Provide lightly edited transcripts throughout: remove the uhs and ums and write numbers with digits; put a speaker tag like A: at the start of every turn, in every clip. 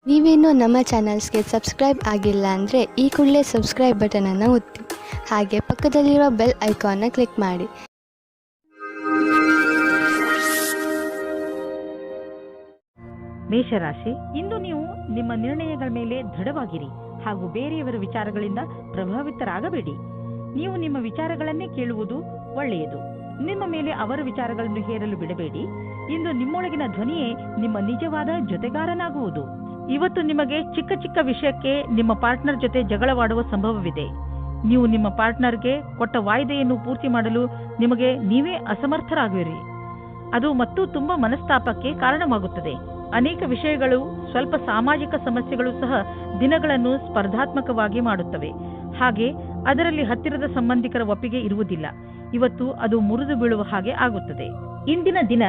A: ನೀವೇನೂ ನಮ್ಮ ಚಾನಲ್ಸ್ಗೆ ಸಬ್ಸ್ಕ್ರೈಬ್ ಆಗಿಲ್ಲ ಅಂದರೆ ಈ ಕೂಡಲೇ ಸಬ್ಸ್ಕ್ರೈಬ್ ಬಟನನ್ನು ಒತ್ತಿ ಹಾಗೆ ಪಕ್ಕದಲ್ಲಿರುವ ಬೆಲ್ ಐಕಾನ್ನ ಕ್ಲಿಕ್ ಮಾಡಿ.
B: ಮೇಷರಾಶಿ, ಇಂದು ನೀವು ನಿಮ್ಮ ನಿರ್ಣಯಗಳ ಮೇಲೆ ದೃಢವಾಗಿರಿ ಹಾಗೂ ಬೇರೆಯವರ ವಿಚಾರಗಳಿಂದ ಪ್ರಭಾವಿತರಾಗಬೇಡಿ. ನೀವು ನಿಮ್ಮ ವಿಚಾರಗಳನ್ನೇ ಕೇಳುವುದು ಒಳ್ಳೆಯದು. ನಿಮ್ಮ ಮೇಲೆ ಅವರ ವಿಚಾರಗಳನ್ನು ಹೇರಲು ಬಿಡಬೇಡಿ. ಇಂದು ನಿಮ್ಮೊಳಗಿನ ಧ್ವನಿಯೇ ನಿಮ್ಮ ನಿಜವಾದ ಜೊತೆಗಾರನಾಗುವುದು. ಇವತ್ತು ನಿಮಗೆ ಚಿಕ್ಕ ಚಿಕ್ಕ ವಿಷಯಕ್ಕೆ ನಿಮ್ಮ ಪಾರ್ಟ್ನರ್ ಜೊತೆ ಜಗಳವಾಡುವ ಸಂಭವವಿದೆ. ನೀವು ನಿಮ್ಮ ಪಾರ್ಟ್ನರ್ಗೆ ಕೊಟ್ಟ ವಾಯ್ದೆಯನ್ನು ಪೂರ್ತಿ ಮಾಡಲು ನಿಮಗೆ ನೀವೇ ಅಸಮರ್ಥರಾಗುವಿರಿ. ಅದು ಮತ್ತು ತುಂಬಾ ಮನಸ್ತಾಪಕ್ಕೆ ಕಾರಣವಾಗುತ್ತದೆ. ಅನೇಕ ವಿಷಯಗಳು, ಸ್ವಲ್ಪ ಸಾಮಾಜಿಕ ಸಮಸ್ಯೆಗಳು ಸಹ ದಿನಗಳನ್ನು ಸ್ಪರ್ಧಾತ್ಮಕವಾಗಿ ಮಾಡುತ್ತವೆ. ಹಾಗೆ ಅದರಲ್ಲಿ ಹತ್ತಿರದ ಸಂಬಂಧಿಕರ ಒಪ್ಪಿಗೆ ಇರುವುದಿಲ್ಲ. ಇವತ್ತು ಅದು ಮುರಿದು ಬೀಳುವ ಹಾಗೆ ಆಗುತ್ತದೆ. ಇಂದಿನ ದಿನ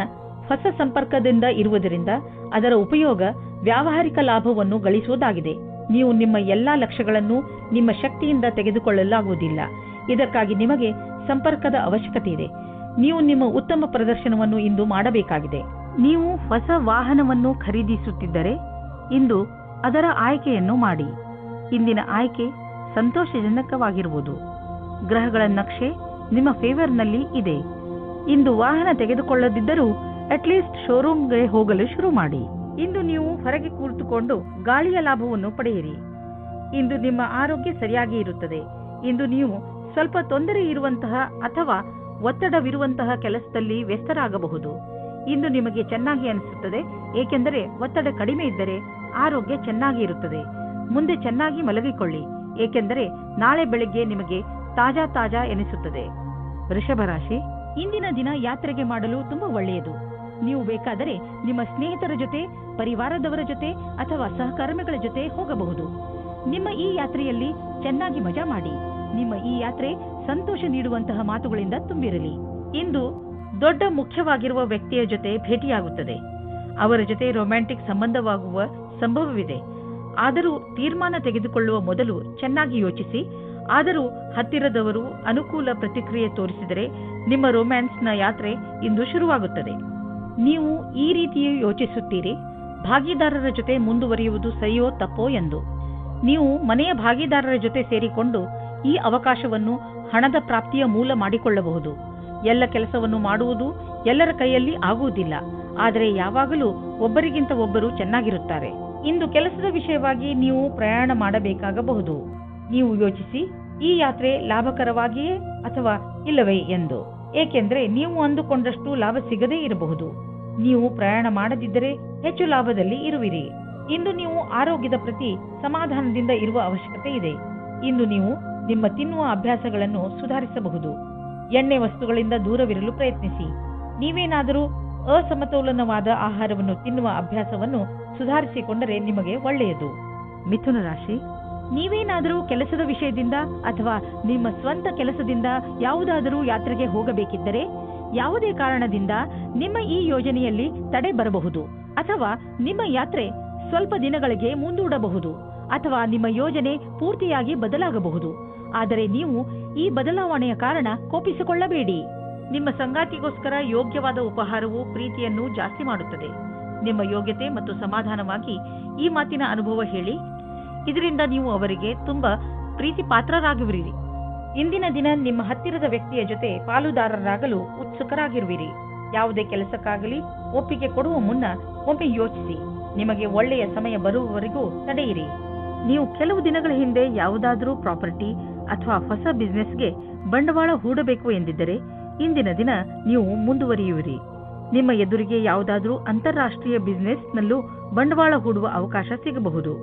B: ಹೊಸ ಸಂಪರ್ಕದಿಂದ ಇರುವುದರಿಂದ ಅದರ ಉಪಯೋಗ ವ್ಯಾವಹಾರಿಕ ಲಾಭವನ್ನು ಗಳಿಸುವುದಾಗಿದೆ. ನೀವು ನಿಮ್ಮ ಎಲ್ಲಾ ಲಕ್ಷ್ಯಗಳನ್ನು ನಿಮ್ಮ ಶಕ್ತಿಯಿಂದ ತೆಗೆದುಕೊಳ್ಳಲಾಗುವುದಿಲ್ಲ. ಇದಕ್ಕಾಗಿ ನಿಮಗೆ ಸಂಪರ್ಕದ ಅವಶ್ಯಕತೆ ಇದೆ. ನೀವು ನಿಮ್ಮ ಉತ್ತಮ ಪ್ರದರ್ಶನವನ್ನು ಇಂದು ಮಾಡಬೇಕಾಗಿದೆ. ನೀವು ಹೊಸ ವಾಹನವನ್ನು ಖರೀದಿಸುತ್ತಿದ್ದರೆ ಇಂದು ಅದರ ಆಯ್ಕೆಯನ್ನು ಮಾಡಿ. ಇಂದಿನ ಆಯ್ಕೆ ಸಂತೋಷಜನಕವಾಗಿರುವುದು. ಗ್ರಹಗಳ ನಕ್ಷೆ ನಿಮ್ಮ ಫೇವರ್ನಲ್ಲಿ ಇದೆ. ಇಂದು ವಾಹನ ತೆಗೆದುಕೊಳ್ಳದಿದ್ದರೂ ಅಟ್ಲೀಸ್ಟ್ ಶೋರೂಮ್ಗೆ ಹೋಗಲು ಶುರು ಮಾಡಿ. ಇಂದು ನೀವು ಹೊರಗೆ ಕೂತುಕೊಂಡು ಗಾಳಿಯ ಲಾಭವನ್ನು ಪಡೆಯಿರಿ. ಇಂದು ನಿಮ್ಮ ಆರೋಗ್ಯ ಸರಿಯಾಗಿ ಇರುತ್ತದೆ. ಇಂದು ನೀವು ಸ್ವಲ್ಪ ತೊಂದರೆ ಇರುವಂತಹ ಅಥವಾ ಒತ್ತಡವಿರುವಂತಹ ಕೆಲಸದಲ್ಲಿ ವ್ಯಸ್ತರಾಗಬಹುದು. ಇಂದು ನಿಮಗೆ ಚೆನ್ನಾಗಿ ಅನಿಸುತ್ತದೆ, ಏಕೆಂದರೆ ಒತ್ತಡ ಕಡಿಮೆ ಇದ್ದರೆ ಆರೋಗ್ಯ ಚೆನ್ನಾಗಿ ಇರುತ್ತದೆ. ಮುಂದೆ ಚೆನ್ನಾಗಿ ಮಲಗಿಕೊಳ್ಳಿ, ಏಕೆಂದರೆ ನಾಳೆ ಬೆಳಿಗ್ಗೆ ನಿಮಗೆ ತಾಜಾ ಎನಿಸುತ್ತದೆ. ವೃಷಭ ರಾಶಿ, ಇಂದಿನ ದಿನ ಯಾತ್ರೆಗೆ ಮಾಡಲು ತುಂಬಾ ಒಳ್ಳೆಯದು. ನೀವು ಬೇಕಾದರೆ ನಿಮ್ಮ ಸ್ನೇಹಿತರ ಜೊತೆ, ಪರಿವಾರದವರ ಜೊತೆ ಅಥವಾ ಸಹಕರ್ಮಿಗಳ ಜೊತೆ ಹೋಗಬಹುದು. ನಿಮ್ಮ ಈ ಯಾತ್ರೆಯಲ್ಲಿ ಚೆನ್ನಾಗಿ ಮಜಾ ಮಾಡಿ. ನಿಮ್ಮ ಈ ಯಾತ್ರೆ ಸಂತೋಷ ನೀಡುವಂತಹ ಮಾತುಗಳಿಂದ ತುಂಬಿರಲಿ. ಇಂದು ದೊಡ್ಡ ಮುಖ್ಯವಾಗಿರುವ ವ್ಯಕ್ತಿಯ ಜೊತೆ ಭೇಟಿಯಾಗುತ್ತದೆ. ಅವರ ಜೊತೆ ರೊಮ್ಯಾಂಟಿಕ್ ಸಂಬಂಧವಾಗುವ ಸಂಭವವಿದೆ. ಆದರೂ ತೀರ್ಮಾನ ತೆಗೆದುಕೊಳ್ಳುವ ಮೊದಲು ಚೆನ್ನಾಗಿ ಯೋಚಿಸಿ. ಆದರೂ ಹತ್ತಿರದವರು ಅನುಕೂಲ ಪ್ರತಿಕ್ರಿಯೆ ತೋರಿಸಿದರೆ ನಿಮ್ಮ ರೊಮ್ಯಾನ್ಸ್ನ ಯಾತ್ರೆ ಇಂದು ಶುರುವಾಗುತ್ತದೆ. ನೀವು ಈ ರೀತಿಯೇ ಯೋಚಿಸುತ್ತೀರಿ, ಭಾಗಿದಾರರ ಜೊತೆ ಮುಂದುವರಿಯುವುದು ಸರಿಯೋ ತಪ್ಪೋ ಎಂದು. ನೀವು ಮನೆಯ ಭಾಗಿದಾರರ ಜೊತೆ ಸೇರಿಕೊಂಡು ಈ ಅವಕಾಶವನ್ನು ಹಣದ ಪ್ರಾಪ್ತಿಯ ಮೂಲ ಮಾಡಿಕೊಳ್ಳಬಹುದು. ಎಲ್ಲ ಕೆಲಸವನ್ನು ಮಾಡುವುದು ಎಲ್ಲರ ಕೈಯಲ್ಲಿ ಆಗುವುದಿಲ್ಲ, ಆದರೆ ಯಾವಾಗಲೂ ಒಬ್ಬರಿಗಿಂತ ಒಬ್ಬರು ಚೆನ್ನಾಗಿರುತ್ತಾರೆ. ಇಂದು ಕೆಲಸದ ವಿಷಯವಾಗಿ ನೀವು ಪ್ರಯಾಣ ಮಾಡಬೇಕಾಗಬಹುದು. ನೀವು ಯೋಚಿಸಿ, ಈ ಯಾತ್ರೆ ಲಾಭಕರವಾಗಿಯೇ ಅಥವಾ ಇಲ್ಲವೇ ಎಂದು. ಏಕೆಂದರೆ ನೀವು ಅಂದುಕೊಂಡಷ್ಟು ಲಾಭ ಸಿಗದೇ ಇರಬಹುದು. ನೀವು ಪ್ರಯಾಣ ಮಾಡದಿದ್ದರೆ ಹೆಚ್ಚು ಲಾಭದಲ್ಲಿ ಇರುವಿರಿ. ಇಂದು ನೀವು ಆರೋಗ್ಯದ ಪ್ರತಿ ಸಮಾಧಾನದಿಂದ ಇರುವ ಅವಶ್ಯಕತೆ ಇದೆ. ಇಂದು ನೀವು ನಿಮ್ಮ ತಿನ್ನುವ ಅಭ್ಯಾಸಗಳನ್ನು ಸುಧಾರಿಸಬಹುದು. ಎಣ್ಣೆ ವಸ್ತುಗಳಿಂದ ದೂರವಿರಲು ಪ್ರಯತ್ನಿಸಿ. ನೀವೇನಾದರೂ ಅಸಮತೋಲನವಾದ ಆಹಾರವನ್ನು ತಿನ್ನುವ ಅಭ್ಯಾಸವನ್ನು ಸುಧಾರಿಸಿಕೊಂಡರೆ ನಿಮಗೆ ಒಳ್ಳೆಯದು. ಮಿಥುನ ರಾಶಿ, ನೀವೇನಾದರೂ ಕೆಲಸದ ವಿಷಯದಿಂದ ಅಥವಾ ನಿಮ್ಮ ಸ್ವಂತ ಕೆಲಸದಿಂದ ಯಾವುದಾದರೂ ಯಾತ್ರೆಗೆ ಹೋಗಬೇಕಿದ್ದರೆ ಯಾವುದೇ ಕಾರಣದಿಂದ ನಿಮ್ಮ ಈ ಯೋಜನೆಯಲ್ಲಿ ತಡೆ ಬರಬಹುದು, ಅಥವಾ ನಿಮ್ಮ ಯಾತ್ರೆ ಸ್ವಲ್ಪ ದಿನಗಳಿಗೆ ಮುಂದೂಡಬಹುದು, ಅಥವಾ ನಿಮ್ಮ ಯೋಜನೆ ಪೂರ್ತಿಯಾಗಿ ಬದಲಾಗಬಹುದು. ಆದರೆ ನೀವು ಈ ಬದಲಾವಣೆಯ ಕಾರಣ ಕೋಪಿಸಿಕೊಳ್ಳಬೇಡಿ. ನಿಮ್ಮ ಸಂಗಾತಿಗೋಸ್ಕರ ಯೋಗ್ಯವಾದ ಉಪಹಾರವು ಪ್ರೀತಿಯನ್ನು ಜಾಸ್ತಿ ಮಾಡುತ್ತದೆ. ನಿಮ್ಮ ಯೋಗ್ಯತೆ ಮತ್ತು ಸಮಾಧಾನವಾಗಿ ಈ ಮಾತಿನ ಅನುಭವ ಹೇಳಿ. ಇದರಿಂದ ನೀವು ಅವರಿಗೆ ತುಂಬಾ ಪ್ರೀತಿ ಪಾತ್ರರಾಗುವಿರಿ. ಇಂದಿನ ದಿನ ನಿಮ್ಮ ಹತ್ತಿರದ ವ್ಯಕ್ತಿಯ ಜೊತೆ ಪಾಲುದಾರರಾಗಲು ಉತ್ಸುಕರಾಗಿರುವಿರಿ. ಯಾವುದೇ ಕೆಲಸಕ್ಕಾಗಲಿ ಒಪ್ಪಿಗೆ ಕೊಡುವ ಮುನ್ನ ಒಮ್ಮೆ ಯೋಚಿಸಿ. ನಿಮಗೆ ಒಳ್ಳೆಯ ಸಮಯ ಬರುವವರೆಗೂ ತಡೆಯಿರಿ. ನೀವು ಕೆಲವು ದಿನಗಳ ಹಿಂದೆ ಯಾವುದಾದರೂ ಪ್ರಾಪರ್ಟಿ ಅಥವಾ ಹೊಸ ಬಿಸ್ನೆಸ್ಗೆ ಬಂಡವಾಳ ಹೂಡಬೇಕು ಎಂದಿದ್ದರೆ ಇಂದಿನ ದಿನ ನೀವು ಮುಂದುವರಿಯುವಿರಿ. ನಿಮ್ಮ ಎದುರಿಗೆ ಯಾವುದಾದರೂ ಅಂತಾರಾಷ್ಟ್ರೀಯ ಬಿಸ್ನೆಸ್ನಲ್ಲೂ ಬಂಡವಾಳ ಹೂಡುವ ಅವಕಾಶ ಸಿಗಬಹುದು.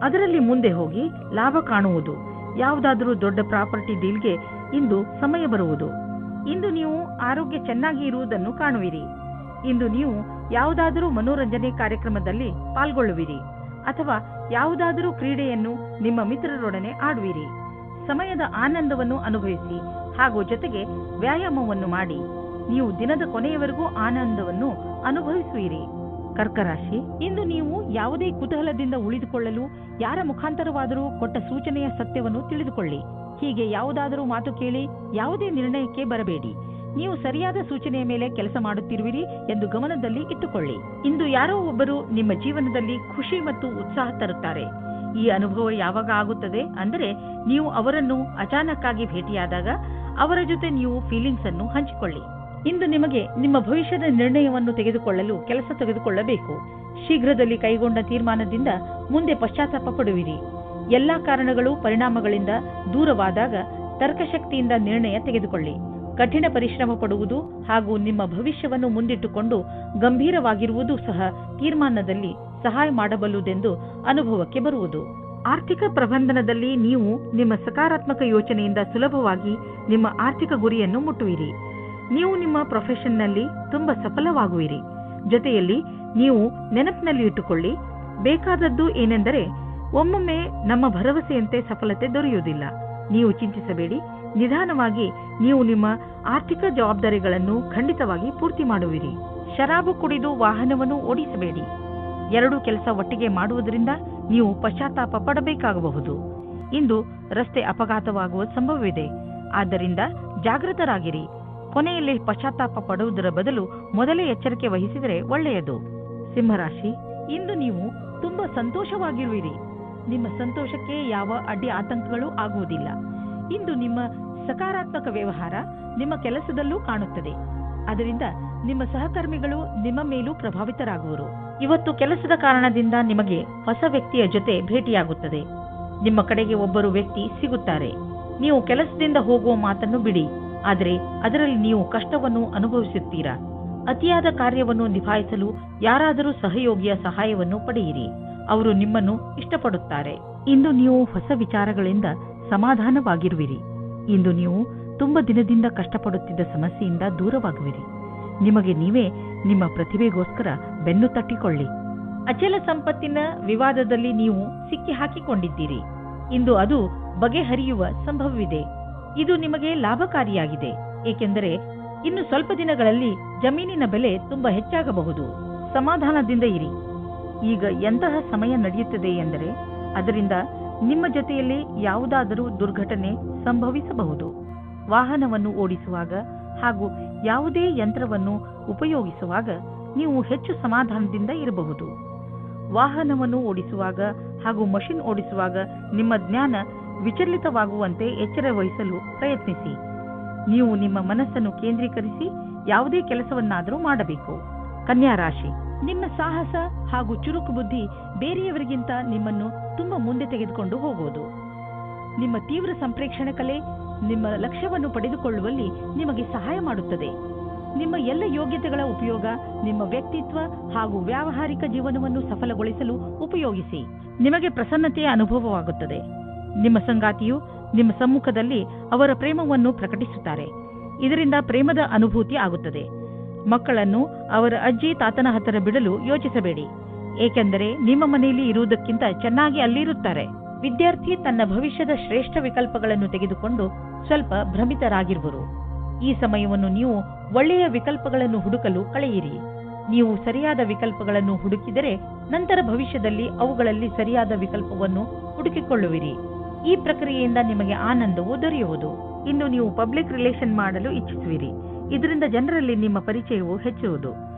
B: ಅದರಲ್ಲಿ ಮುಂದೆ ಹೋಗಿ ಲಾಭ ಕಾಣುವುದು. ಯಾವುದಾದರೂ ದೊಡ್ಡ ಪ್ರಾಪರ್ಟಿ ಡೀಲ್ಗೆ ಇಂದು ಸಮಯ ಬರುವುದು. ಇಂದು ನೀವು ಆರೋಗ್ಯ ಚೆನ್ನಾಗಿ ಇರುವುದನ್ನು ಕಾಣುವಿರಿ. ಇಂದು ನೀವು ಯಾವುದಾದರೂ ಮನೋರಂಜನೆ ಕಾರ್ಯಕ್ರಮದಲ್ಲಿ ಪಾಲ್ಗೊಳ್ಳುವಿರಿ ಅಥವಾ ಯಾವುದಾದರೂ ಕ್ರೀಡೆಯನ್ನು ನಿಮ್ಮ ಮಿತ್ರರೊಡನೆ ಆಡುವಿರಿ. ಸಮಯದ ಆನಂದವನ್ನು ಅನುಭವಿಸಿ ಹಾಗೂ ಜೊತೆಗೆ ವ್ಯಾಯಾಮವನ್ನು ಮಾಡಿ. ನೀವು ದಿನದ ಕೊನೆಯವರೆಗೂ ಆನಂದವನ್ನು ಅನುಭವಿಸುವಿರಿ. ಕರ್ಕರಾಶಿ, ಇಂದು ನೀವು ಯಾವುದೇ ಕುತೂಹಲದಿಂದ ಉಳಿದುಕೊಳ್ಳಲು ಯಾರ ಮುಖಾಂತರವಾದರೂ ಕೊಟ್ಟ ಸೂಚನೆಯ ಸತ್ಯವನ್ನು ತಿಳಿದುಕೊಳ್ಳಿ. ಹೀಗೆ ಯಾವುದಾದರೂ ಮಾತು ಕೇಳಿ ಯಾವುದೇ ನಿರ್ಣಯಕ್ಕೆ ಬರಬೇಡಿ. ನೀವು ಸರಿಯಾದ ಸೂಚನೆಯ ಮೇಲೆ ಕೆಲಸ ಮಾಡುತ್ತಿರುವಿರಿ ಎಂದು ಗಮನದಲ್ಲಿ ಇಟ್ಟುಕೊಳ್ಳಿ. ಇಂದು ಯಾರೋ ಒಬ್ಬರು ನಿಮ್ಮ ಜೀವನದಲ್ಲಿ ಖುಷಿ ಮತ್ತು ಉತ್ಸಾಹ ತರುತ್ತಾರೆ. ಈ ಅನುಭವ ಯಾವಾಗ ಆಗುತ್ತದೆ ಅಂದರೆ ನೀವು ಅವರನ್ನು ಅಚಾನಕ್ಕಾಗಿ ಭೇಟಿಯಾದಾಗ ಅವರ ಜೊತೆ ನೀವು ಫೀಲಿಂಗ್ಸ್ ಅನ್ನು ಹಂಚಿಕೊಳ್ಳಿ. ಇಂದು ನಿಮಗೆ ನಿಮ್ಮ ಭವಿಷ್ಯದ ನಿರ್ಣಯವನ್ನು ತೆಗೆದುಕೊಳ್ಳಲು ಕೆಲಸ ತೆಗೆದುಕೊಳ್ಳಬೇಕು. ಶೀಘ್ರದಲ್ಲಿ ಕೈಗೊಂಡ ತೀರ್ಮಾನದಿಂದ ಮುಂದೆ ಪಶ್ಚಾತ್ತಾಪ ಪಡುವಿರಿ. ಎಲ್ಲಾ ಕಾರಣಗಳು ಪರಿಣಾಮಗಳಿಂದ ದೂರವಾದಾಗ ತರ್ಕಶಕ್ತಿಯಿಂದ ನಿರ್ಣಯ ತೆಗೆದುಕೊಳ್ಳಿ. ಕಠಿಣ ಪರಿಶ್ರಮ ಪಡುವುದು ಹಾಗೂ ನಿಮ್ಮ ಭವಿಷ್ಯವನ್ನು ಮುಂದಿಟ್ಟುಕೊಂಡು ಗಂಭೀರವಾಗಿರುವುದು ಸಹ ತೀರ್ಮಾನದಲ್ಲಿ ಸಹಾಯ ಮಾಡಬಲ್ಲುದೆಂದು ಅನುಭವಕ್ಕೆ ಬರುವುದು. ಆರ್ಥಿಕ ಪ್ರಬಂಧನದಲ್ಲಿ ನೀವು ನಿಮ್ಮ ಸಕಾರಾತ್ಮಕ ಯೋಚನೆಯಿಂದ ಸುಲಭವಾಗಿ ನಿಮ್ಮ ಆರ್ಥಿಕ ಗುರಿಯನ್ನು ಮುಟ್ಟುವಿರಿ. ನೀವು ನಿಮ್ಮ ಪ್ರೊಫೆಷನ್ನಲ್ಲಿ ತುಂಬಾ ಸಫಲವಾಗುವಿರಿ. ಜೊತೆಯಲ್ಲಿ ನೀವು ನೆನಪಿನಲ್ಲಿ ಇಟ್ಟುಕೊಳ್ಳಿ, ಬೇಕಾದದ್ದು ಏನೆಂದರೆ ಒಮ್ಮೊಮ್ಮೆ ನಮ್ಮ ಭರವಸೆಯಂತೆ ಸಫಲತೆ ದೊರೆಯುವುದಿಲ್ಲ. ನೀವು ಚಿಂತಿಸಬೇಡಿ. ನಿಧಾನವಾಗಿ ನೀವು ನಿಮ್ಮ ಆರ್ಥಿಕ ಜವಾಬ್ದಾರಿಗಳನ್ನು ಖಂಡಿತವಾಗಿ ಪೂರ್ತಿ ಮಾಡುವಿರಿ. ಶರಾಬು ಕುಡಿದು ವಾಹನವನ್ನು ಓಡಿಸಬೇಡಿ. ಎರಡೂ ಕೆಲಸ ಒಟ್ಟಿಗೆ ಮಾಡುವುದರಿಂದ ನೀವು ಪಶ್ಚಾತ್ತಾಪ ಪಡಬೇಕಾಗಬಹುದು. ಇಂದು ರಸ್ತೆ ಅಪಘಾತವಾಗುವ ಸಂಭವವಿದೆ. ಆದ್ದರಿಂದ ಜಾಗೃತರಾಗಿರಿ. ಕೊನೆಯಲ್ಲಿ ಪಶ್ಚಾತ್ತಾಪ ಪಡುವುದರ ಬದಲು ಮೊದಲೇ ಎಚ್ಚರಿಕೆ ವಹಿಸಿದರೆ ಒಳ್ಳೆಯದು. ಸಿಂಹರಾಶಿ, ಇಂದು ನೀವು ತುಂಬಾ ಸಂತೋಷವಾಗಿರುವಿರಿ. ನಿಮ್ಮ ಸಂತೋಷಕ್ಕೆ ಯಾವ ಅಡ್ಡಿ ಆತಂಕಗಳು ಆಗುವುದಿಲ್ಲ. ಇಂದು ನಿಮ್ಮ ಸಕಾರಾತ್ಮಕ ವ್ಯವಹಾರ ನಿಮ್ಮ ಕೆಲಸದಲ್ಲೂ ಕಾಣುತ್ತದೆ. ಅದರಿಂದ ನಿಮ್ಮ ಸಹಕರ್ಮಿಗಳು ನಿಮ್ಮ ಮೇಲೂ ಪ್ರಭಾವಿತರಾಗುವರು. ಇವತ್ತು ಕೆಲಸದ ಕಾರಣದಿಂದ ನಿಮಗೆ ಹೊಸ ವ್ಯಕ್ತಿಯ ಜೊತೆ ಭೇಟಿಯಾಗುತ್ತದೆ. ನಿಮ್ಮ ಕಡೆಗೆ ಒಬ್ಬರು ವ್ಯಕ್ತಿ ಸಿಗುತ್ತಾರೆ. ನೀವು ಕೆಲಸದಿಂದ ಹೋಗುವ ಮಾತನ್ನು ಬಿಡಿ, ಆದರೆ ಅದರಲ್ಲಿ ನೀವು ಕಷ್ಟವನ್ನು ಅನುಭವಿಸುತ್ತೀರಾ. ಅತಿಯಾದ ಕಾರ್ಯವನ್ನು ನಿಭಾಯಿಸಲು ಯಾರಾದರೂ ಸಹಯೋಗಿಯ ಸಹಾಯವನ್ನು ಪಡೆಯಿರಿ. ಅವರು ನಿಮ್ಮನ್ನು ಇಷ್ಟಪಡುತ್ತಾರೆ. ಇಂದು ನೀವು ಹೊಸ ವಿಚಾರಗಳಿಂದ ಸಮಾಧಾನವಾಗಿರುವಿರಿ. ಇಂದು ನೀವು ತುಂಬ ದಿನದಿಂದ ಕಷ್ಟಪಡುತ್ತಿದ್ದ ಸಮಸ್ಯೆಯಿಂದ ದೂರವಾಗುವಿರಿ. ನಿಮಗೆ ನೀವೇ ನಿಮ್ಮ ಪ್ರತಿಭೆಗೋಸ್ಕರ ಬೆನ್ನು ತಟ್ಟಿಕೊಳ್ಳಿ. ಅಚಲ ಸಂಪತ್ತಿನ ವಿವಾದದಲ್ಲಿ ನೀವು ಸಿಕ್ಕಿ ಹಾಕಿಕೊಂಡಿದ್ದೀರಿ. ಇಂದು ಅದು ಬಗೆಹರಿಯುವ ಸಂಭವವಿದೆ. ಇದು ನಿಮಗೆ ಲಾಭಕಾರಿಯಾಗಿದೆ, ಏಕೆಂದರೆ ಇನ್ನು ಸ್ವಲ್ಪ ದಿನಗಳಲ್ಲಿ ಜಮೀನಿನ ಬೆಲೆ ತುಂಬಾ ಹೆಚ್ಚಾಗಬಹುದು. ಸಮಾಧಾನದಿಂದ ಇರಿ. ಈಗ ಎಂತಹ ಸಮಯ ನಡೆಯುತ್ತದೆ ಎಂದರೆ ಅದರಿಂದ ನಿಮ್ಮ ಜೊತೆಯಲ್ಲಿ ಯಾವುದಾದರೂ ದುರ್ಘಟನೆ ಸಂಭವಿಸಬಹುದು. ವಾಹನವನ್ನು ಓಡಿಸುವಾಗ ಹಾಗೂ ಯಾವುದೇ ಯಂತ್ರವನ್ನು ಉಪಯೋಗಿಸುವಾಗ ನೀವು ಹೆಚ್ಚು ಸಮಾಧಾನದಿಂದ ಇರಬಹುದು. ವಾಹನವನ್ನು ಓಡಿಸುವಾಗ ಹಾಗೂ ಮಷಿನ್ ಓಡಿಸುವಾಗ ನಿಮ್ಮ ಜ್ಞಾನ ವಿಚಲಿತವಾಗುವಂತೆ ಎಚ್ಚರ ವಹಿಸಲು ಪ್ರಯತ್ನಿಸಿ. ನೀವು ನಿಮ್ಮ ಮನಸ್ಸನ್ನು ಕೇಂದ್ರೀಕರಿಸಿ ಯಾವುದೇ ಕೆಲಸವನ್ನಾದರೂ ಮಾಡಬೇಕು. ಕನ್ಯಾ ರಾಶಿ, ನಿಮ್ಮ ಸಾಹಸ ಹಾಗೂ ಚುರುಕು ಬುದ್ಧಿ ಬೇರೆಯವರಿಗಿಂತ ನಿಮ್ಮನ್ನು ತುಂಬಾ ಮುಂದೆ ತೆಗೆದುಕೊಂಡು ಹೋಗುವುದು. ನಿಮ್ಮ ತೀವ್ರ ಸಂಪ್ರೇಕ್ಷಣ ಕಲೆ ನಿಮ್ಮ ಲಕ್ಷ್ಯವನ್ನು ಪಡೆದುಕೊಳ್ಳುವಲ್ಲಿ ನಿಮಗೆ ಸಹಾಯ ಮಾಡುತ್ತದೆ. ನಿಮ್ಮ ಎಲ್ಲ ಯೋಗ್ಯತೆಗಳ ಉಪಯೋಗ ನಿಮ್ಮ ವ್ಯಕ್ತಿತ್ವ ಹಾಗೂ ವ್ಯಾವಹಾರಿಕ ಜೀವನವನ್ನು ಸಫಲಗೊಳಿಸಲು ಉಪಯೋಗಿಸಿ. ನಿಮಗೆ ಪ್ರಸನ್ನತೆಯ ಅನುಭವವಾಗುತ್ತದೆ. ನಿಮ್ಮ ಸಂಗಾತಿಯು ನಿಮ್ಮ ಸಮ್ಮುಖದಲ್ಲಿ ಅವರ ಪ್ರೇಮವನ್ನು ಪ್ರಕಟಿಸುತ್ತಾರೆ. ಇದರಿಂದ ಪ್ರೇಮದ ಅನುಭೂತಿ ಆಗುತ್ತದೆ. ಮಕ್ಕಳನ್ನು ಅವರ ಅಜ್ಜಿ ತಾತನ ಹತ್ತಿರ ಬಿಡಲು ಯೋಚಿಸಬೇಡಿ, ಏಕೆಂದರೆ ನಿಮ್ಮ ಮನೆಯಲ್ಲಿ ಇರುವುದಕ್ಕಿಂತ ಚೆನ್ನಾಗಿ ಅಲ್ಲಿರುತ್ತಾರೆ. ವಿದ್ಯಾರ್ಥಿ ತನ್ನ ಭವಿಷ್ಯದ ಶ್ರೇಷ್ಠ ವಿಕಲ್ಪಗಳನ್ನು ತೆಗೆದುಕೊಂಡು ಸ್ವಲ್ಪ ಭ್ರಮಿತರಾಗಿರುವರು. ಈ ಸಮಯವನ್ನು ನೀವು ಒಳ್ಳೆಯ ವಿಕಲ್ಪಗಳನ್ನು ಹುಡುಕಲು ಕಳೆಯಿರಿ. ನೀವು ಸರಿಯಾದ ವಿಕಲ್ಪಗಳನ್ನು ಹುಡುಕಿದರೆ ನಂತರ ಭವಿಷ್ಯದಲ್ಲಿ ಅವುಗಳಲ್ಲಿ ಸರಿಯಾದ ವಿಕಲ್ಪವನ್ನು ಹುಡುಕಿಕೊಳ್ಳುವಿರಿ. ಈ ಪ್ರಕ್ರಿಯೆಯಿಂದ ನಿಮಗೆ ಆನಂದವು ದೊರೆಯುವುದು. ಇಂದು ನೀವು ಪಬ್ಲಿಕ್ ರಿಲೇಷನ್ ಮಾಡಲು ಇಚ್ಛಿಸುವಿರಿ. ಇದರಿಂದ ಜನರಲ್ಲಿ ನಿಮ್ಮ ಪರಿಚಯವು ಹೆಚ್ಚುವುದು.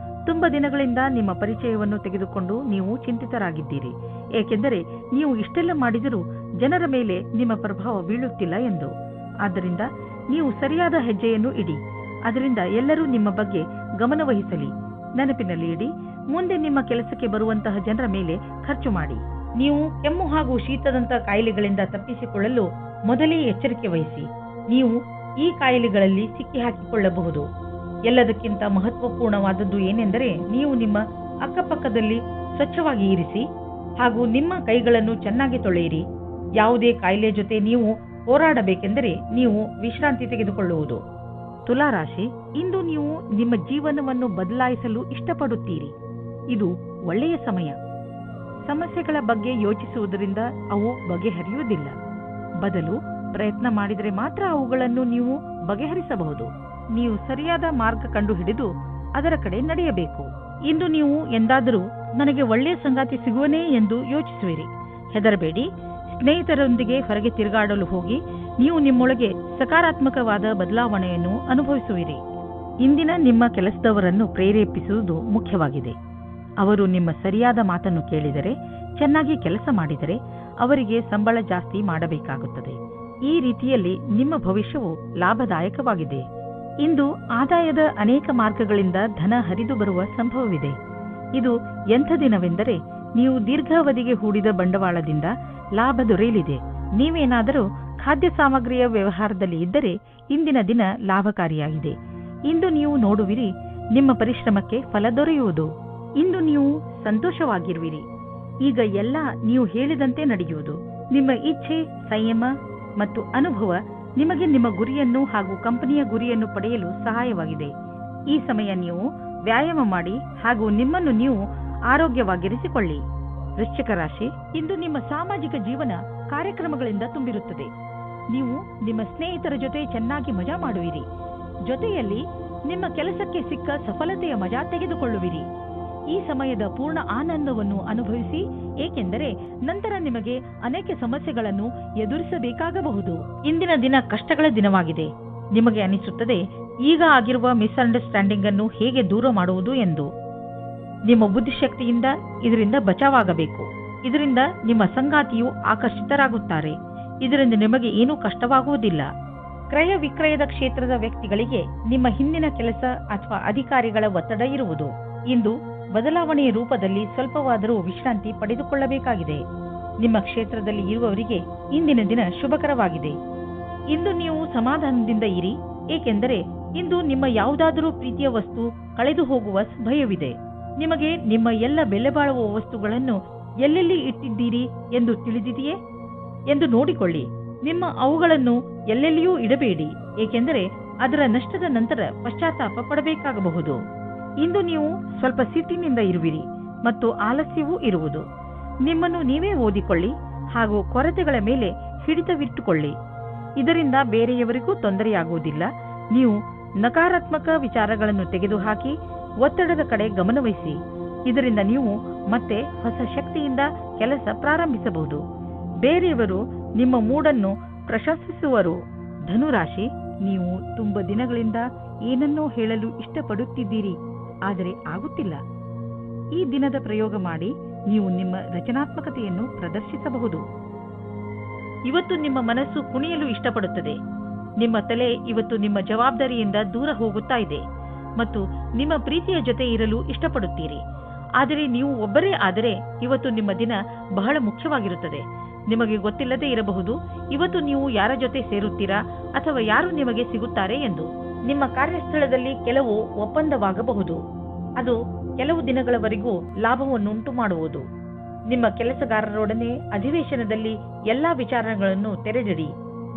B: ತುಂಬ ದಿನಗಳಿಂದ ನಿಮ್ಮ ಪರಿಚಯವನ್ನು ತೆಗೆದುಕೊಂಡು ನೀವು ಚಿಂತಿತರಾಗಿದ್ದೀರಿ, ಏಕೆಂದರೆ ನೀವು ಇಷ್ಟೆಲ್ಲ ಮಾಡಿದರೂ ಜನರ ಮೇಲೆ ನಿಮ್ಮ ಪ್ರಭಾವ ಬೀಳುತ್ತಿಲ್ಲ ಎಂದು. ಆದ್ದರಿಂದ ನೀವು ಸರಿಯಾದ ಹೆಜ್ಜೆಯನ್ನು ಇಡಿ. ಅದರಿಂದ ಎಲ್ಲರೂ ನಿಮ್ಮ ಬಗ್ಗೆ ಗಮನವಹಿಸಲಿ. ನೆನಪಿನಲ್ಲಿ ಇಡಿ, ಮುಂದೆ ನಿಮ್ಮ ಕೆಲಸಕ್ಕೆ ಬರುವಂತಹ ಜನರ ಮೇಲೆ ಖರ್ಚು ಮಾಡಿ. ನೀವು ಕೆಮ್ಮು ಹಾಗೂ ಶೀತದಂತಹ ಕಾಯಿಲೆಗಳಿಂದ ತಪ್ಪಿಸಿಕೊಳ್ಳಲು ಮೊದಲೇ ಎಚ್ಚರಿಕೆ ವಹಿಸಿ. ನೀವು ಈ ಕಾಯಿಲೆಗಳಲ್ಲಿ ಸಿಕ್ಕಿ ಹಾಕಿಕೊಳ್ಳಬಹುದು. ಎಲ್ಲದಕ್ಕಿಂತ ಮಹತ್ವಪೂರ್ಣವಾದದ್ದು ಏನೆಂದರೆ ನೀವು ನಿಮ್ಮ ಅಕ್ಕಪಕ್ಕದಲ್ಲಿ ಸ್ವಚ್ಛವಾಗಿ ಇರಿಸಿ ಹಾಗೂ ನಿಮ್ಮ ಕೈಗಳನ್ನು ಚೆನ್ನಾಗಿ ತೊಳೆಯಿರಿ. ಯಾವುದೇ ಕಾಯಿಲೆ ಜೊತೆ ನೀವು ಹೋರಾಡಬೇಕೆಂದರೆ ನೀವು ವಿಶ್ರಾಂತಿ ತೆಗೆದುಕೊಳ್ಳುವುದು. ತುಲಾ ರಾಶಿ, ಇಂದು ನೀವು ನಿಮ್ಮ ಜೀವನವನ್ನು ಬದಲಾಯಿಸಲು ಇಷ್ಟಪಡುತ್ತೀರಿ. ಇದು ಒಳ್ಳೆಯ ಸಮಯ. ಸಮಸ್ಯೆಗಳ ಬಗ್ಗೆ ಯೋಚಿಸುವುದರಿಂದ ಅವು ಬಗೆಹರಿಯುವುದಿಲ್ಲ. ಬದಲು ಪ್ರಯತ್ನ ಮಾಡಿದರೆ ಮಾತ್ರ ಅವುಗಳನ್ನು ನೀವು ಬಗೆಹರಿಸಬಹುದು. ನೀವು ಸರಿಯಾದ ಮಾರ್ಗ ಕಂಡುಹಿಡಿದು ಅದರ ಕಡೆ ನಡೆಯಬೇಕು. ಇಂದು ನೀವು ಎಂದಾದರೂ ನನಗೆ ಒಳ್ಳೆಯ ಸಂಗಾತಿ ಸಿಗುವನೇ ಎಂದು ಯೋಚಿಸುವಿರಿ. ಹೆದರಬೇಡಿ. ಸ್ನೇಹಿತರೊಂದಿಗೆ ಹೊರಗೆ ತಿರುಗಾಡಲು ಹೋಗಿ ನೀವು ನಿಮ್ಮೊಳಗೆ ಸಕಾರಾತ್ಮಕವಾದ ಬದಲಾವಣೆಯನ್ನು ಅನುಭವಿಸುವಿರಿ. ಇಂದಿನ ನಿಮ್ಮ ಕೆಲಸದವರನ್ನು ಪ್ರೇರೇಪಿಸುವುದು ಮುಖ್ಯವಾಗಿದೆ. ಅವರು ನಿಮ್ಮ ಸರಿಯಾದ ಮಾತನ್ನು ಕೇಳಿದರೆ, ಚೆನ್ನಾಗಿ ಕೆಲಸ ಮಾಡಿದರೆ ಅವರಿಗೆ ಸಂಬಳ ಜಾಸ್ತಿ ಮಾಡಬೇಕಾಗುತ್ತದೆ. ಈ ರೀತಿಯಲ್ಲಿ ನಿಮ್ಮ ಭವಿಷ್ಯವು ಲಾಭದಾಯಕವಾಗಿದೆ. ಇಂದು ಆದಾಯದ ಅನೇಕ ಮಾರ್ಗಗಳಿಂದ ಧನ ಹರಿದು ಬರುವ ಸಂಭವವಿದೆ. ಇದು ಎಂಥ ದಿನವೆಂದರೆ ನೀವು ದೀರ್ಘಾವಧಿಗೆ ಹೂಡಿದ ಬಂಡವಾಳದಿಂದ ಲಾಭ ದೊರೆಯಲಿದೆ. ನೀವೇನಾದರೂ ಖಾದ್ಯ ಸಾಮಗ್ರಿಯ ವ್ಯವಹಾರದಲ್ಲಿ ಇದ್ದರೆ ಇಂದಿನ ದಿನ ಲಾಭಕಾರಿಯಾಗಿದೆ. ಇಂದು ನೀವು ನೋಡುವಿರಿ, ನಿಮ್ಮ ಪರಿಶ್ರಮಕ್ಕೆ ಫಲ ದೊರೆಯುವುದು. ಇಂದು ನೀವು ಸಂತೋಷವಾಗಿರುವಿರಿ. ಈಗ ಎಲ್ಲ ನೀವು ಹೇಳಿದಂತೆ ನಡೆಯುವುದು. ನಿಮ್ಮ ಇಚ್ಛೆ, ಸಂಯಮ ಮತ್ತು ಅನುಭವ ನಿಮಗೆ ನಿಮ್ಮ ಗುರಿಯನ್ನು ಹಾಗೂ ಕಂಪನಿಯ ಗುರಿಯನ್ನು ಪಡೆಯಲು ಸಹಾಯವಾಗಿದೆ. ಈ ಸಮಯ ನೀವು ವ್ಯಾಯಾಮ ಮಾಡಿ ಹಾಗೂ ನಿಮ್ಮನ್ನು ನೀವು ಆರೋಗ್ಯವಾಗಿರಿಸಿಕೊಳ್ಳಿ. ವೃಶ್ಚಿಕ ರಾಶಿ, ಇಂದು ನಿಮ್ಮ ಸಾಮಾಜಿಕ ಜೀವನ ಕಾರ್ಯಕ್ರಮಗಳಿಂದ ತುಂಬಿರುತ್ತದೆ. ನೀವು ನಿಮ್ಮ ಸ್ನೇಹಿತರ ಜೊತೆ ಚೆನ್ನಾಗಿ ಮಜಾ ಮಾಡುವಿರಿ. ಜೊತೆಯಲ್ಲಿ ನಿಮ್ಮ ಕೆಲಸಕ್ಕೆ ಸಿಕ್ಕ ಸಫಲತೆಯ ಮಜಾ ತೆಗೆದುಕೊಳ್ಳುವಿರಿ. ಈ ಸಮಯದ ಪೂರ್ಣ ಆನಂದವನ್ನು ಅನುಭವಿಸಿ, ಏಕೆಂದರೆ ನಂತರ ನಿಮಗೆ ಅನೇಕ ಸಮಸ್ಯೆಗಳನ್ನು ಎದುರಿಸಬೇಕಾಗಬಹುದು. ಇಂದಿನ ದಿನ ಕಷ್ಟಗಳ ದಿನವಾಗಿದೆ. ನಿಮಗೆ ಅನಿಸುತ್ತದೆ ಈಗ ಆಗಿರುವ ಮಿಸ್ಅಂಡರ್ಸ್ಟ್ಯಾಂಡಿಂಗ್ ಅನ್ನು ಹೇಗೆ ದೂರ ಮಾಡುವುದು ಎಂದು. ನಿಮ್ಮ ಬುದ್ಧಿಶಕ್ತಿಯಿಂದ ಇದರಿಂದ ಬಚಾವಾಗಬೇಕು. ಇದರಿಂದ ನಿಮ್ಮ ಸಂಗಾತಿಯು ಆಕರ್ಷಿತರಾಗುತ್ತಾರೆ. ಇದರಿಂದ ನಿಮಗೆ ಏನೂ ಕಷ್ಟವಾಗುವುದಿಲ್ಲ. ಕ್ರಯ ವಿಕ್ರಯದ ಕ್ಷೇತ್ರದ ವ್ಯಕ್ತಿಗಳಿಗೆ ನಿಮ್ಮ ಹಿಂದಿನ ಕೆಲಸ ಅಥವಾ ಅಧಿಕಾರಿಗಳ ಒತ್ತಡ ಇರುವುದು. ಇಂದು ಬದಲಾವಣೆಯ ರೂಪದಲ್ಲಿ ಸ್ವಲ್ಪವಾದರೂ ವಿಶ್ರಾಂತಿ ಪಡೆದುಕೊಳ್ಳಬೇಕಾಗಿದೆ. ನಿಮ್ಮ ಕ್ಷೇತ್ರದಲ್ಲಿ ಇರುವವರಿಗೆ ಇಂದಿನ ದಿನ ಶುಭಕರವಾಗಿದೆ. ಇಂದು ನೀವು ಸಮಾಧಾನದಿಂದ ಇರಿ, ಏಕೆಂದರೆ ಇಂದು ನಿಮ್ಮ ಯಾವುದಾದರೂ ಪ್ರೀತಿಯ ವಸ್ತು ಕಳೆದು ಹೋಗುವ ಭಯವಿದೆ. ನಿಮಗೆ ನಿಮ್ಮ ಎಲ್ಲ ಬೆಲೆ ಬಾಳುವ ವಸ್ತುಗಳನ್ನು ಎಲ್ಲೆಲ್ಲಿ ಇಟ್ಟಿದ್ದೀರಿ ಎಂದು ತಿಳಿದಿದೆಯೇ ಎಂದು ನೋಡಿಕೊಳ್ಳಿ. ನಿಮ್ಮ ಅವುಗಳನ್ನು ಎಲ್ಲೆಲ್ಲಿಯೂ ಇಡಬೇಡಿ, ಏಕೆಂದರೆ ಅದರ ನಷ್ಟದ ನಂತರ ಪಶ್ಚಾತ್ತಾಪ ಪಡಬೇಕಾಗಬಹುದು. ಇಂದು ನೀವು ಸ್ವಲ್ಪ ಸಿಟ್ಟಿನಿಂದ ಇರುವಿರಿ ಮತ್ತು ಆಲಸ್ಯವೂ ಇರುವುದು. ನಿಮ್ಮನ್ನು ನೀವೇ ಓದಿಕೊಳ್ಳಿ ಹಾಗೂ ಕೊರತೆಗಳ ಮೇಲೆ ಹಿಡಿತವಿಟ್ಟುಕೊಳ್ಳಿ. ಇದರಿಂದ ಬೇರೆಯವರಿಗೂ ತೊಂದರೆಯಾಗುವುದಿಲ್ಲ. ನೀವು ನಕಾರಾತ್ಮಕ ವಿಚಾರಗಳನ್ನು ತೆಗೆದುಹಾಕಿ ಒತ್ತಡದ ಕಡೆ ಗಮನವಹಿಸಿ. ಇದರಿಂದ ನೀವು ಮತ್ತೆ ಹೊಸ ಶಕ್ತಿಯಿಂದ ಕೆಲಸ ಪ್ರಾರಂಭಿಸಬಹುದು. ಬೇರೆಯವರು ನಿಮ್ಮ ಮೂಡನ್ನು ಪ್ರಶಂಸಿಸುವರು. ಧನುರಾಶಿ, ನೀವು ತುಂಬ ದಿನಗಳಿಂದ ಏನನ್ನೋ ಹೇಳಲು ಇಷ್ಟಪಡುತ್ತಿದ್ದೀರಿ, ಆದರೆ ಆಗುತ್ತಿಲ್ಲ. ಈ ದಿನದ ಪ್ರಯೋಗ ಮಾಡಿ ನೀವು ನಿಮ್ಮ ರಚನಾತ್ಮಕತೆಯನ್ನು ಪ್ರದರ್ಶಿಸಬಹುದು. ಇವತ್ತು ನಿಮ್ಮ ಮನಸ್ಸು ಕುಣಿಯಲು ಇಷ್ಟಪಡುತ್ತದೆ. ನಿಮ್ಮ ತಲೆ ಇವತ್ತು ನಿಮ್ಮ ಜವಾಬ್ದಾರಿಯಿಂದ ದೂರ ಹೋಗುತ್ತಾ ಇದೆ ಮತ್ತು ನಿಮ್ಮ ಪ್ರೀತಿಯ ಜೊತೆ ಇರಲು ಇಷ್ಟಪಡುತ್ತೀರಿ. ಆದರೆ ನೀವು ಒಬ್ಬರೇ ಆದರೆ ಇವತ್ತು ನಿಮ್ಮ ದಿನ ಬಹಳ ಮುಖ್ಯವಾಗಿರುತ್ತದೆ. ನಿಮಗೆ ಗೊತ್ತಿಲ್ಲದೆ ಇರಬಹುದು ಇವತ್ತು ನೀವು ಯಾರ ಜೊತೆ ಸೇರುತ್ತೀರಾ ಅಥವಾ ಯಾರು ನಿಮಗೆ ಸಿಗುತ್ತಾರೆ ಎಂದು. ನಿಮ್ಮ ಕಾರ್ಯಸ್ಥಳದಲ್ಲಿ ಕೆಲವು ಒಪ್ಪಂದವಾಗಬಹುದು. ಅದು ಕೆಲವು ದಿನಗಳವರೆಗೂ ಲಾಭವನ್ನುಂಟು ಮಾಡುವುದು. ನಿಮ್ಮ ಕೆಲಸಗಾರರೊಡನೆ ಅಧಿವೇಶನದಲ್ಲಿ ಎಲ್ಲಾ ವಿಚಾರಗಳನ್ನು ತೆರೆದಿಡಿ.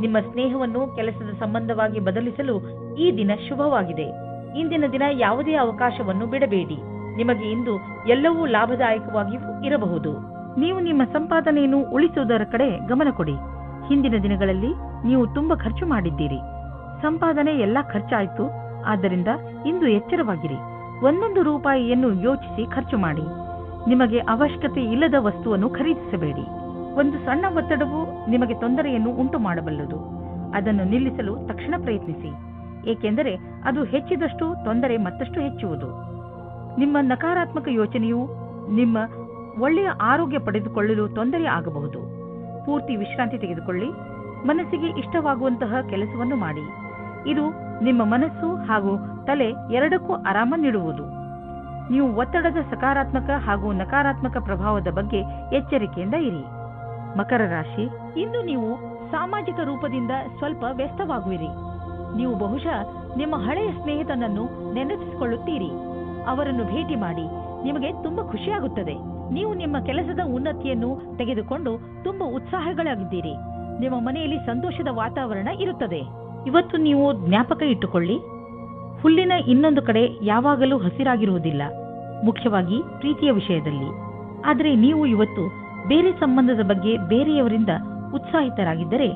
B: ನಿಮ್ಮ ಸ್ನೇಹವನ್ನು ಕೆಲಸದ ಸಂಬಂಧವಾಗಿ ಬದಲಿಸಲು ಈ ದಿನ ಶುಭವಾಗಿದೆ. ಇಂದಿನ ದಿನ ಯಾವುದೇ ಅವಕಾಶವನ್ನು ಬಿಡಬೇಡಿ. ನಿಮಗೆ ಇಂದು ಎಲ್ಲವೂ ಲಾಭದಾಯಕವಾಗಿಯೂ ಇರಬಹುದು. ನೀವು ನಿಮ್ಮ ಸಂಪಾದನೆಯನ್ನು ಉಳಿಸುವುದರ ಕಡೆ ಗಮನ ಕೊಡಿ. ಹಿಂದಿನ ದಿನಗಳಲ್ಲಿ ನೀವು ತುಂಬಾ ಖರ್ಚು ಮಾಡಿದ್ದೀರಿ. ಸಂಪಾದನೆ ಎಲ್ಲ ಖರ್ಚಾಯಿತು. ಆದ್ದರಿಂದ ಇಂದು ಎಚ್ಚರವಾಗಿರಿ. ಒಂದೊಂದು ರೂಪಾಯಿಯನ್ನು ಯೋಚಿಸಿ ಖರ್ಚು ಮಾಡಿ. ನಿಮಗೆ ಅವಶ್ಯಕತೆ ಇಲ್ಲದ ವಸ್ತುವನ್ನು ಖರೀದಿಸಬೇಡಿ. ಒಂದು ಸಣ್ಣ ಒತ್ತಡವು ನಿಮಗೆ ತೊಂದರೆಯನ್ನು ಉಂಟು ಮಾಡಬಲ್ಲದು. ಅದನ್ನು ನಿಲ್ಲಿಸಲು ತಕ್ಷಣ ಪ್ರಯತ್ನಿಸಿ, ಏಕೆಂದರೆ ಅದು ಹೆಚ್ಚಿದಷ್ಟು ತೊಂದರೆ ಮತ್ತಷ್ಟು ಹೆಚ್ಚುವುದು. ನಿಮ್ಮ ನಕಾರಾತ್ಮಕ ಯೋಚನೆಯು ನಿಮ್ಮ ಒಳ್ಳೆಯ ಆರೋಗ್ಯ ಪಡೆದುಕೊಳ್ಳಲು ತೊಂದರೆ ಆಗಬಹುದು. ಪೂರ್ತಿ ವಿಶ್ರಾಂತಿ ತೆಗೆದುಕೊಳ್ಳಿ. ಮನಸ್ಸಿಗೆ ಇಷ್ಟವಾಗುವಂತಹ ಕೆಲಸವನ್ನು ಮಾಡಿ. ಇದು ನಿಮ್ಮ ಮನಸ್ಸು ಹಾಗೂ ತಲೆ ಎರಡಕ್ಕೂ ಆರಾಮ ನೀಡುವುದು. ನೀವು ಒತ್ತಡದ ಸಕಾರಾತ್ಮಕ ಹಾಗೂ ನಕಾರಾತ್ಮಕ ಪ್ರಭಾವದ ಬಗ್ಗೆ ಎಚ್ಚರಿಕೆಯಿಂದ ಇರಿ. ಮಕರ ರಾಶಿ, ಇಂದು ನೀವು ಸಾಮಾಜಿಕ ರೂಪದಿಂದ ಸ್ವಲ್ಪ ವ್ಯಸ್ತವಾಗುವಿರಿ. ನೀವು ಬಹುಶಃ ನಿಮ್ಮ ಹಳೆಯ ಸ್ನೇಹಿತನನ್ನು ನೆನಪಿಸಿಕೊಳ್ಳುತ್ತೀರಿ. ಅವರನ್ನು ಭೇಟಿ ಮಾಡಿ ನಿಮಗೆ ತುಂಬಾ ಖುಷಿಯಾಗುತ್ತದೆ. ನೀವು ನಿಮ್ಮ ಕೆಲಸದ ಉನ್ನತಿಯನ್ನು ತೆಗೆದುಕೊಂಡು ತುಂಬಾ ಉತ್ಸಾಹಗಳಾಗಿದ್ದೀರಿ. ನಿಮ್ಮ ಮನೆಯಲ್ಲಿ ಸಂತೋಷದ ವಾತಾವರಣ ಇರುತ್ತದೆ. ಇವತ್ತು ನೀವು ಜ್ಞಾಪಕ ಇಟ್ಟುಕೊಳ್ಳಿ, ಹುಲ್ಲಿನ ಇನ್ನೊಂದು ಕಡೆ ಯಾವಾಗಲೂ ಹಸಿರಾಗಿರುವುದಿಲ್ಲ, ಮುಖ್ಯವಾಗಿ ಪ್ರೀತಿಯ ವಿಷಯದಲ್ಲಿ. ಆದರೆ ನೀವು ಇವತ್ತು ಬೇರೆ ಸಂಬಂಧದ ಬಗ್ಗೆ ಬೇರೆಯವರಿಂದ ಉತ್ಸಾಹಿತರಾಗಿದ್ದರೆ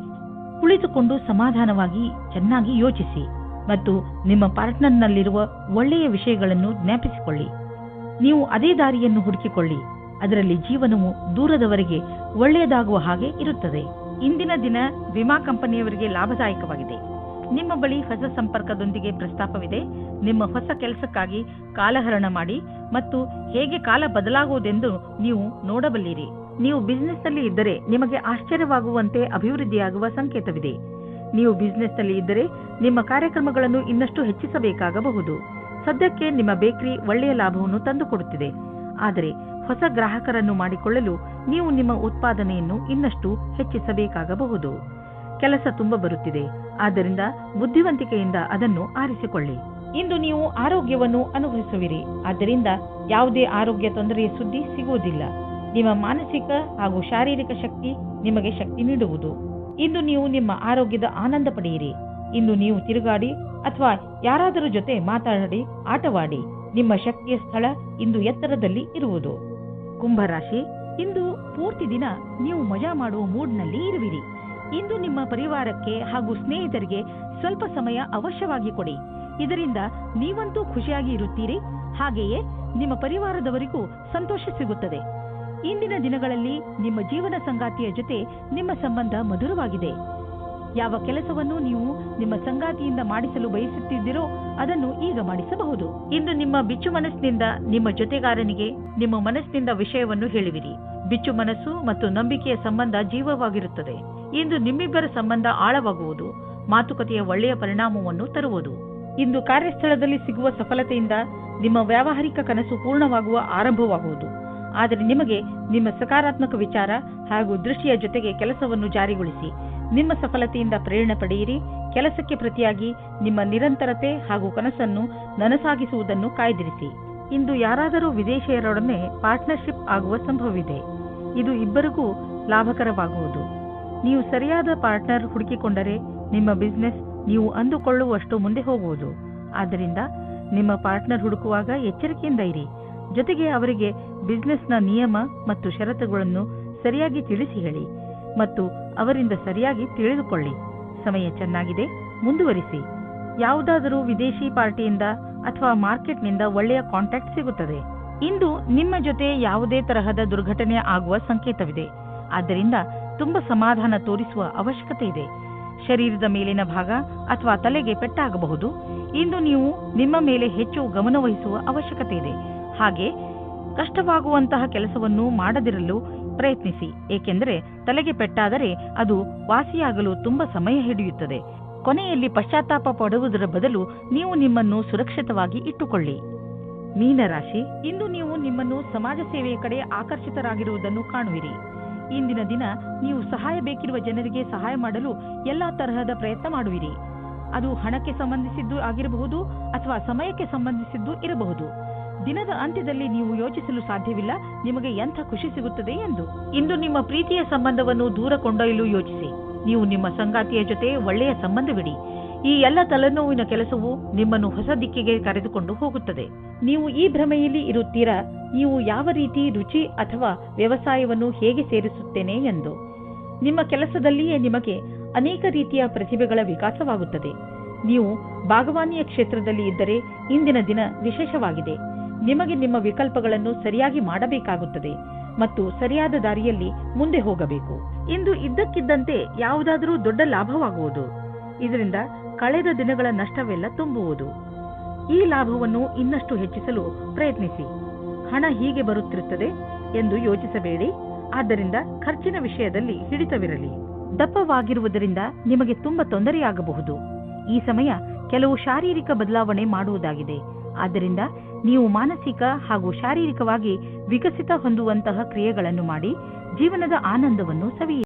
B: ಕುಳಿತುಕೊಂಡು ಸಮಾಧಾನವಾಗಿ ಚೆನ್ನಾಗಿ ಯೋಚಿಸಿ ಮತ್ತು ನಿಮ್ಮ ಪಾರ್ಟ್ನರ್ನಲ್ಲಿರುವ ಒಳ್ಳೆಯ ವಿಷಯಗಳನ್ನು ಜ್ಞಾಪಿಸಿಕೊಳ್ಳಿ. ನೀವು ಅದೇ ದಾರಿಯನ್ನು ಹುಡುಕಿಕೊಳ್ಳಿ. ಅದರಲ್ಲಿ ಜೀವನವು ದೂರದವರೆಗೆ ಒಳ್ಳೆಯದಾಗುವ ಹಾಗೆ ಇರುತ್ತದೆ. ಇಂದಿನ ದಿನ ವಿಮಾ ಕಂಪನಿಯವರಿಗೆ ಲಾಭದಾಯಕವಾಗಿದೆ. ನಿಮ್ಮ ಬಳಿ ಹೊಸ ಸಂಪರ್ಕದೊಂದಿಗೆ ಪ್ರಸ್ತಾಪವಿದೆ. ನಿಮ್ಮ ಹೊಸ ಕೆಲಸಕ್ಕಾಗಿ ಕಾಲಹರಣ ಮಾಡಿ ಮತ್ತು ಹೇಗೆ ಕಾಲ ಬದಲಾಗುವುದೆಂದು ನೀವು ನೋಡಬಲ್ಲಿರಿ. ನೀವು ಬಿಸಿನೆಸ್ನಲ್ಲಿ ಇದ್ದರೆ ನಿಮಗೆ ಆಶ್ಚರ್ಯವಾಗುವಂತೆ ಅಭಿವೃದ್ಧಿಯಾಗುವ ಸಂಕೇತವಿದೆ. ನೀವು ಬಿಸಿನೆಸ್ನಲ್ಲಿ ಇದ್ದರೆ ನಿಮ್ಮ ಕಾರ್ಯಕ್ರಮಗಳನ್ನು ಇನ್ನಷ್ಟು ಹೆಚ್ಚಿಸಬೇಕಾಗಬಹುದು. ಸದ್ಯಕ್ಕೆ ನಿಮ್ಮ ಬೇಕರಿ ಒಳ್ಳೆಯ ಲಾಭವನ್ನು ತಂದುಕೊಡುತ್ತಿದೆ, ಆದರೆ ಹೊಸ ಗ್ರಾಹಕರನ್ನು ಮಾಡಿಕೊಳ್ಳಲು ನೀವು ನಿಮ್ಮ ಉತ್ಪಾದನೆಯನ್ನು ಇನ್ನಷ್ಟು ಹೆಚ್ಚಿಸಬೇಕಾಗಬಹುದು. ಕೆಲಸ ತುಂಬ ಬರುತ್ತಿದೆ, ಆದ್ದರಿಂದ ಬುದ್ಧಿವಂತಿಕೆಯಿಂದ ಅದನ್ನು ಆರಿಸಿಕೊಳ್ಳಿ. ಇಂದು ನೀವು ಆರೋಗ್ಯವನ್ನು ಅನುಭವಿಸುವಿರಿ, ಆದ್ದರಿಂದ ಯಾವುದೇ ಆರೋಗ್ಯ ತೊಂದರೆಯ ಸುದ್ದಿ ಸಿಗುವುದಿಲ್ಲ. ನಿಮ್ಮ ಮಾನಸಿಕ ಹಾಗೂ ಶಾರೀರಿಕ ಶಕ್ತಿ ನಿಮಗೆ ಶಕ್ತಿ ನೀಡುವುದು. ಇಂದು ನೀವು ನಿಮ್ಮ ಆರೋಗ್ಯದ ಆನಂದ ಪಡೆಯಿರಿ. ಇಂದು ನೀವು ತಿರುಗಾಡಿ ಅಥವಾ ಯಾರಾದರೂ ಜೊತೆ ಮಾತಾಡಿ ಆಟವಾಡಿ. ನಿಮ್ಮ ಶಕ್ತಿಯ ಸ್ಥಳ ಇಂದು ಎತ್ತರದಲ್ಲಿ ಇರುವುದು. ಕುಂಭರಾಶಿ, ಇಂದು ಪೂರ್ತಿ ದಿನ ನೀವು ಮಜಾ ಮಾಡುವ ಮೂಡ್ನಲ್ಲಿ ಇರುವಿರಿ. ಇಂದು ನಿಮ್ಮ ಪರಿವಾರಕ್ಕೆ ಹಾಗೂ ಸ್ನೇಹಿತರಿಗೆ ಸ್ವಲ್ಪ ಸಮಯ ಅವಶ್ಯವಾಗಿ ಕೊಡಿ. ಇದರಿಂದ ನೀವಂತೂ ಖುಷಿಯಾಗಿ ಇರುತ್ತೀರಿ, ಹಾಗೆಯೇ ನಿಮ್ಮ ಪರಿವಾರದವರಿಗೂ ಸಂತೋಷ ಸಿಗುತ್ತದೆ. ಇಂದಿನ ದಿನಗಳಲ್ಲಿ ನಿಮ್ಮ ಜೀವನ ಸಂಗಾತಿಯ ಜೊತೆ ನಿಮ್ಮ ಸಂಬಂಧ ಮಧುರವಾಗಿದೆ. ಯಾವ ಕೆಲಸವನ್ನು ನೀವು ನಿಮ್ಮ ಸಂಗಾತಿಯಿಂದ ಮಾಡಿಸಲು ಬಯಸುತ್ತಿದ್ದೀರೋ ಅದನ್ನು ಈಗ ಮಾಡಿಸಬಹುದು. ಇಂದು ನಿಮ್ಮ ಬಿಚ್ಚು ಮನಸ್ಸಿನಿಂದ ನಿಮ್ಮ ಜೊತೆಗಾರನಿಗೆ ನಿಮ್ಮ ಮನಸ್ಸಿನಿಂದ ವಿಷಯವನ್ನು ಹೇಳುವಿರಿ. ಬಿಚ್ಚು ಮನಸ್ಸು ಮತ್ತು ನಂಬಿಕೆಯ ಸಂಬಂಧ ಜೀವವಾಗಿರುತ್ತದೆ. ಇಂದು ನಿಮ್ಮಿಬ್ಬರ ಸಂಬಂಧ ಆಳವಾಗುವುದು, ಮಾತುಕತೆಯ ಒಳ್ಳೆಯ ಪರಿಣಾಮವನ್ನು ತರುವುದು. ಇಂದು ಕಾರ್ಯಸ್ಥಳದಲ್ಲಿ ಸಿಗುವ ಸಫಲತೆಯಿಂದ ನಿಮ್ಮ ವ್ಯಾವಹಾರಿಕ ಕನಸು ಪೂರ್ಣವಾಗುವ ಆರಂಭವಾಗುವುದು. ಆದರೆ ನಿಮಗೆ ನಿಮ್ಮ ಸಕಾರಾತ್ಮಕ ವಿಚಾರ ಹಾಗೂ ದೃಷ್ಟಿಯ ಜೊತೆಗೆ ಕೆಲಸವನ್ನು ಜಾರಿಗೊಳಿಸಿ. ನಿಮ್ಮ ಸಫಲತೆಯಿಂದ ಪ್ರೇರಣೆ ಪಡೆಯಿರಿ. ಕೆಲಸಕ್ಕೆ ಪ್ರತಿಯಾಗಿ ನಿಮ್ಮ ನಿರಂತರತೆ ಹಾಗೂ ಕನಸನ್ನು ನನಸಾಗಿಸುವುದನ್ನು ಕಾಯ್ದಿರಿಸಿ. ಇಂದು ಯಾರಾದರೂ ವಿದೇಶಿಯರೊಡನೆ ಪಾರ್ಟ್ನರ್ಶಿಪ್ ಆಗುವ ಸಂಭವವಿದೆ. ಇದು ಇಬ್ಬರಿಗೂ ಲಾಭಕರವಾಗುವುದು. ನೀವು ಸರಿಯಾದ ಪಾರ್ಟ್ನರ್ ಹುಡುಕಿಕೊಂಡರೆ ನಿಮ್ಮ ಬಿಸಿನೆಸ್ ನೀವು ಅಂದುಕೊಳ್ಳುವಷ್ಟು ಮುಂದೆ ಹೋಗುವುದು. ಆದ್ದರಿಂದ ನಿಮ್ಮ ಪಾರ್ಟ್ನರ್ ಹುಡುಕುವಾಗ ಎಚ್ಚರಿಕೆಯಿಂದ ಇರಿ. ಜೊತೆಗೆ ಅವರಿಗೆ ಬಿಸಿನೆಸ್ನ ನಿಯಮ ಮತ್ತು ಷರತ್ತುಗಳನ್ನು ಸರಿಯಾಗಿ ತಿಳಿಸಿ ಹೇಳಿ ಮತ್ತು ಅವರಿಂದ ಸರಿಯಾಗಿ ತಿಳಿದುಕೊಳ್ಳಿ. ಸಮಯ ಚೆನ್ನಾಗಿದೆ, ಮುಂದುವರಿಸಿ. ಯಾವುದಾದರೂ ವಿದೇಶಿ ಪಾರ್ಟಿಯಿಂದ ಅಥವಾ ಮಾರ್ಕೆಟ್ನಿಂದ ಒಳ್ಳೆಯ ಕಾಂಟ್ಯಾಕ್ಟ್ ಸಿಗುತ್ತದೆ. ಇಂದು ನಿಮ್ಮ ಜೊತೆ ಯಾವುದೇ ತರಹದ ದುರ್ಘಟನೆ ಆಗುವ ಸಂಕೇತವಿದೆ. ಆದ್ದರಿಂದ ತುಂಬಾ ಸಮಾಧಾನ ತೋರಿಸುವ ಅವಶ್ಯಕತೆ ಇದೆ. ಶರೀರದ ಮೇಲಿನ ಭಾಗ ಅಥವಾ ತಲೆಗೆ ಪೆಟ್ಟಾಗಬಹುದು. ಇಂದು ನೀವು ನಿಮ್ಮ ಮೇಲೆ ಹೆಚ್ಚು ಗಮನವಹಿಸುವ ಅವಶ್ಯಕತೆ ಇದೆ. ಹಾಗೆ ಕಷ್ಟವಾಗುವಂತಹ ಕೆಲಸವನ್ನು ಮಾಡದಿರಲು ಪ್ರಯತ್ನಿಸಿ, ಏಕೆಂದರೆ ತಲೆಗೆ ಪೆಟ್ಟಾದರೆ ಅದು ವಾಸಿಯಾಗಲು ತುಂಬಾ ಸಮಯ ಹಿಡಿಯುತ್ತದೆ. ಕೊನೆಯಲ್ಲಿ ಪಶ್ಚಾತ್ತಾಪ ಪಡುವುದರ ಬದಲು ನೀವು ನಿಮ್ಮನ್ನು ಸುರಕ್ಷಿತವಾಗಿ ಇಟ್ಟುಕೊಳ್ಳಿ. ಮೀನರಾಶಿ, ಇಂದು ನೀವು ನಿಮ್ಮನ್ನು ಸಮಾಜ ಸೇವೆಯ ಕಡೆ ಆಕರ್ಷಿತರಾಗಿರುವುದನ್ನು ಕಾಣುವಿರಿ. ಇಂದಿನ ದಿನ ನೀವು ಸಹಾಯ ಬೇಕಿರುವ ಜನರಿಗೆ ಸಹಾಯ ಮಾಡಲು ಎಲ್ಲಾ ತರಹದ ಪ್ರಯತ್ನ ಮಾಡುವಿರಿ. ಅದು ಹಣಕ್ಕೆ ಸಂಬಂಧಿಸಿದ್ದು ಆಗಿರಬಹುದು ಅಥವಾ ಸಮಯಕ್ಕೆ ಸಂಬಂಧಿಸಿದ್ದು ಇರಬಹುದು. ದಿನದ ಅಂತ್ಯದಲ್ಲಿ ನೀವು ಯೋಚಿಸಲು ಸಾಧ್ಯವಿಲ್ಲ ನಿಮಗೆ ಎಂಥ ಖುಷಿ ಸಿಗುತ್ತದೆ ಎಂದು. ಇಂದು ನಿಮ್ಮ ಪ್ರೀತಿಯ ಸಂಬಂಧವನ್ನು ದೂರ ಕೊಂಡೊಯ್ಯಲು ಯೋಚಿಸಿ. ನೀವು ನಿಮ್ಮ ಸಂಗಾತಿಯ ಜೊತೆ ಒಳ್ಳೆಯ ಸಂಬಂಧವಿಡಿ. ಈ ಎಲ್ಲ ತಲೆನೋವಿನ ಕೆಲಸವು ನಿಮ್ಮನ್ನು ಹೊಸ ದಿಕ್ಕಿಗೆ ಕರೆದುಕೊಂಡು ಹೋಗುತ್ತದೆ. ನೀವು ಈ ಭ್ರಮೆಯಲ್ಲಿ ಇರುತ್ತೀರಾ, ನೀವು ಯಾವ ರೀತಿ ರುಚಿ ಅಥವಾ ವ್ಯವಸಾಯವನ್ನು ಹೇಗೆ ಸೇರಿಸುತ್ತೇನೆ ಎಂದು. ನಿಮ್ಮ ಕೆಲಸದಲ್ಲಿಯೇ ನಿಮಗೆ ಅನೇಕ ರೀತಿಯ ಪ್ರತಿಭೆಗಳ ವಿಕಾಸವಾಗುತ್ತದೆ. ನೀವು ಬಾಗವಾನಿಯ ಕ್ಷೇತ್ರದಲ್ಲಿ ಇದ್ದರೆ ಇಂದಿನ ದಿನ ವಿಶೇಷವಾಗಿದೆ. ನಿಮಗೆ ನಿಮ್ಮ ವಿಕಲ್ಪಗಳನ್ನು ಸರಿಯಾಗಿ ಮಾಡಬೇಕಾಗುತ್ತದೆ ಮತ್ತು ಸರಿಯಾದ ದಾರಿಯಲ್ಲಿ ಮುಂದೆ ಹೋಗಬೇಕು. ಇಂದು ಇದ್ದಕ್ಕಿದ್ದಂತೆ ಯಾವುದಾದರೂ ದೊಡ್ಡ ಲಾಭವಾಗುವುದು. ಇದರಿಂದ ಕಳೆದ ದಿನಗಳ ನಷ್ಟವೆಲ್ಲ ತುಂಬುವುದು. ಈ ಲಾಭವನ್ನು ಇನ್ನಷ್ಟು ಹೆಚ್ಚಿಸಲು ಪ್ರಯತ್ನಿಸಿ. ಹಣ ಹೀಗೆ ಬರುತ್ತಿರುತ್ತದೆ ಎಂದು ಯೋಚಿಸಬೇಡಿ. ಆದ್ದರಿಂದ ಖರ್ಚಿನ ವಿಷಯದಲ್ಲಿ ಹಿಡಿತವಿರಲಿ. ದಪ್ಪವಾಗಿರುವುದರಿಂದ ನಿಮಗೆ ತುಂಬಾ ತೊಂದರೆಯಾಗಬಹುದು. ಈ ಸಮಯ ಕೆಲವು ಶಾರೀರಿಕ ಬದಲಾವಣೆ ಮಾಡುವುದಾಗಿದೆ. ಆದ್ದರಿಂದ ನೀವು ಮಾನಸಿಕ ಹಾಗೂ ಶಾರೀರಿಕವಾಗಿ ವಿಕಸಿತ ಹೊಂದುವಂತಹ ಕ್ರಿಯೆಗಳನ್ನು ಮಾಡಿ ಜೀವನದ ಆನಂದವನ್ನು ಸವಿಯಿರಿ.